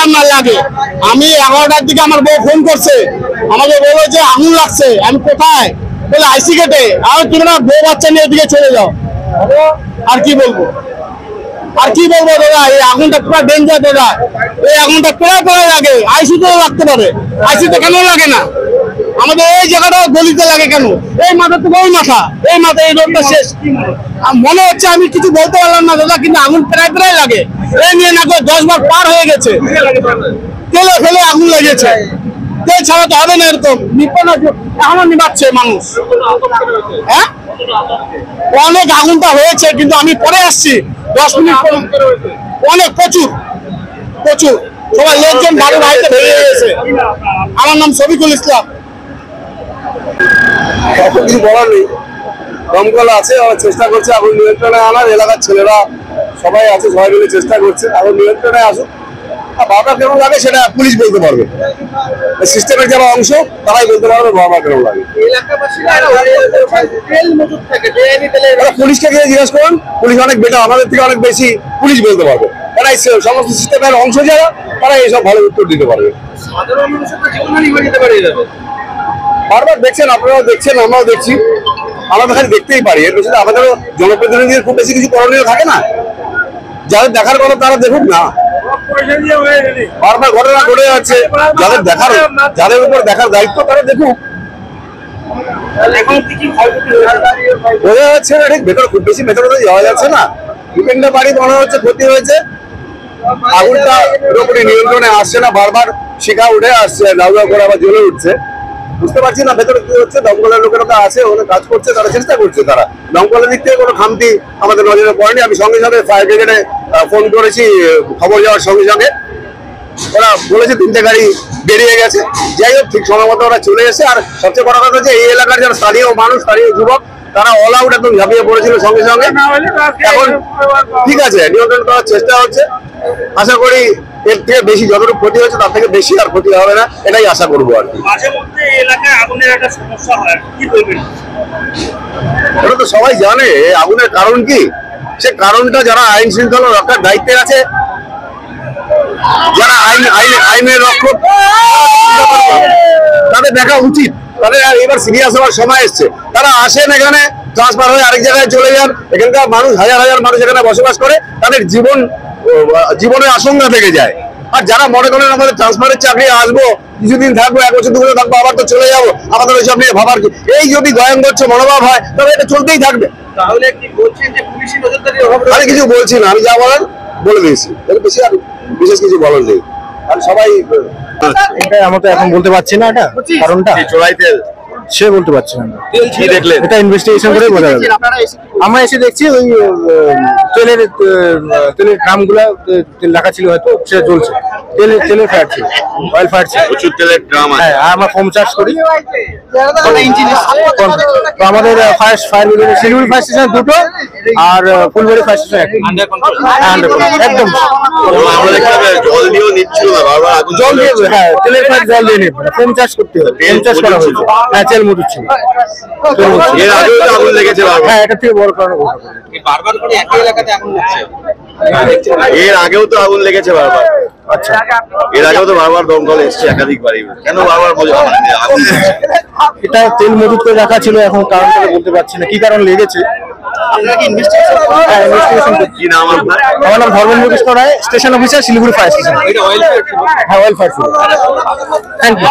আর না লাগে। আমি 11টার দিকে আমার বউ ফোন করছে, আমাকে বললো যে আগুন লাগছে। আমি কোথায় বলে আইসি গেটে। আর তোমরা বউ বাচ্চা নিয়ে এদিকে চলে যাও। আর কি বলবো দাদা, এই আগুনটা পুরো ডেঞ্জার দাদা। এই আগুনটা প্রায় লাগে, আইসিতে লাগতে পারে, আইসিতে কেন লাগে না? আমাদের এই জায়গাটা গলিতে লাগে কেন? এই মাথা থেকে ওই মাথা, এই রোডটা শেষ। মনে হচ্ছে আমি কিছু বলতে পারলাম না দাদা, কিন্তু আগুন প্রায় লাগে। এই নিয়ে না 10 বার পার হয়ে গেছে, তেলে ফেলে আগুন লেগেছে। তেল ছাড়া তো হবে না, এরকম এখনো নিবাচ্ছে মানুষ। হ্যাঁ, অনেক আগুনটা হয়েছে, কিন্তু আমি পরে আসছি 10 মিনিট। অনেক প্রচুর সবাই লোকজন বাড়ি বাড়িতে বেরিয়ে গেছে। আমার নাম শফিকুল ইসলাম। কিছু বলার নেই, দমকল আছে, চেষ্টা করছে আগুন নিয়ন্ত্রণে আনার। এলাকার ছেলেরা সবাই আছে, সবাই মিলে চেষ্টা করছে আগুন নিয়ন্ত্রণে আসুক। বারবার কেমন লাগে সেটা পুলিশ বলতে পারবে, সিস্টেমের যারা অংশ তারাই বলতে পারবে বারবার কেমন লাগে। পুলিশকে গিয়ে জিজ্ঞেস করুন, পুলিশ অনেক বেটার, আমাদের থেকে অনেক বেশি পুলিশ বলতে পারবে। তারা সমস্ত সিস্টেমের অংশ যারা, তারা এইসব ভালো উত্তর দিতে পারবে। বারবার দেখছেন, আপনারাও দেখছেন, আমরাও দেখছি, আমরা তো খালি দেখতেই পারি। এর পেছনে আমাদেরও জনপ্রতিনিধিদের খুব বেশি কিছু করণীয় থাকে না। যাদের দেখার কথা তারা দেখুক না, বারবার ঘটনা ঘটে যাচ্ছে। যাদের উপর দেখার দায়িত্ব তারা দেখুক। বোঝা যাচ্ছে না ঠিক, ভেতরে খুব বেশি ভেতরে তো যাওয়া যাচ্ছে না। দুটো বাড়ি মনে হচ্ছে ক্ষতি হয়েছে, আগুনটা পুরোপুরি নিয়ন্ত্রণে আসছে না, বারবার শিখা উঠে আসছে, দাউ দাউ করে আবার জ্বলে উঠছে। বুঝতে পারছি না ভেতরে কি হচ্ছে। দমকলের লোকেরা আছে, ওখানে কাজ করছে, তারা চেষ্টা করছে। তারা দমকলের দিক থেকে কোনো খামতি আমাদের নজরে পড়েনি। আমি সঙ্গে সঙ্গে ফায়ার ব্রিগেডে ফোন করেছি, খবর যাওয়ার সঙ্গে সঙ্গে ওরা বলেছে 3টে গাড়ি বেরিয়ে গেছে। যাই হোক, ঠিক সময় মতো ওরা চলে এসে। আর সবচেয়ে বড় কথা হচ্ছে, এই এলাকার যারা স্থানীয় মানুষ, স্থানীয় যুবক, তারা অল আউট একদম ঝাঁপিয়ে পড়েছিল সঙ্গে সঙ্গে। এখন ঠিক আছে, নিয়ন্ত্রণ করার চেষ্টা হচ্ছে। আশা করি এর থেকে বেশি যতটুকু ক্ষতি হচ্ছে তার থেকে বেশি আর ক্ষতি হবে না, এটাই আশা করবো আর কি। এটা তো সবাই জানে আগুনের কারণ কি। সে কারণটা যারা আইন শৃঙ্খলা রক্ষার দায়িত্বে আছে, যারা আইনের রক্ষক, তাদের দেখা উচিত। তাদের এবার সিরিয়াস হওয়ার সময় এসছে। তারা আসেন এখানে, ট্রান্সফার হয়ে আরেক জায়গায় চলে যান। এখানকার মানুষ, হাজার হাজার মানুষ এখানে বসবাস করে, তাদের জীবনের আশঙ্কা থেকে যায়। আর যারা মনে করেন আমাদের ট্রান্সফারের চাকরি আসবো, কিছুদিন থাকবো, 1 বছর 2 বছর থাকবো, আবার তো চলে যাবো, আমাদের ওইসব নিয়ে ভাবার কি? এই যদি গয়ঙ্গচ্ছ মনোভাব হয়, তবে এটা চলতেই থাকবে। তাহলে কি বলছেন যে পুলিশি নজরদারি অভাব? আমি কিছু বলছি না, আমি যা বলার বলে দিয়েছি, এর বেশি আর বিশেষ কিছু বলার নেই। আর সবাই এটা আমরা তো এখন বলতে পারছি না, এটা কারণটা চড়াইতে সে বলতে পারছি না। কি দেখলেন? এটা ইনভেস্টিগেশন করে বোঝা যাবে। আমরা এসে দেখছি ওই তেলের ড্রামগুলো তেল রাখা ছিল, হয়তো সে জ্বলছে। তেলের ফায়ার ছিল, অয়েল ফায়ার ছিল, প্রচুর তেলের ড্রাম আছে। হ্যাঁ, আমরা ফোম চার্জ করি। তো আমাদের fire brigade, Siliguri fire station 2টো আর ফুলবাড়ি ফায়ার স্টেশন 1টো। একদম জল দিয়েও নিচ্ছিল না, বারবার আগুন জল দিয়ে, হ্যাঁ, তেলের ফায়ার জল দিয়ে নিয়ে ফোম চার্জ করতে হবে। ফোম চার্জ করা হয়েছে, হ্যাঁ, তেল মজুদ ছিল। এর আগেও তো আগুন লেগেছে বারবার। হ্যাঁ, এটা থেকে বড় কারণ বারবার করে একই এলাকাতে আগুন লাগছে। এর আগেও তো আগুন লেগেছে বারবার। আচ্ছা, এর আগেও তো বারবার দমকল এসছে একাধিকবারই। কেন বারবার আগুন লেগেছে? এটা তেল মজুদ করে রাখা ছিল, এখন কারণটা বলতে পারছি না কি কারণ লেগেছে। কি নাম আপনার? আমার নাম Dharmendra Krishna Roy, station officer, Siliguri fire station. হ্যাঁ, অয়েল ফায়ার ছিল। Thank you.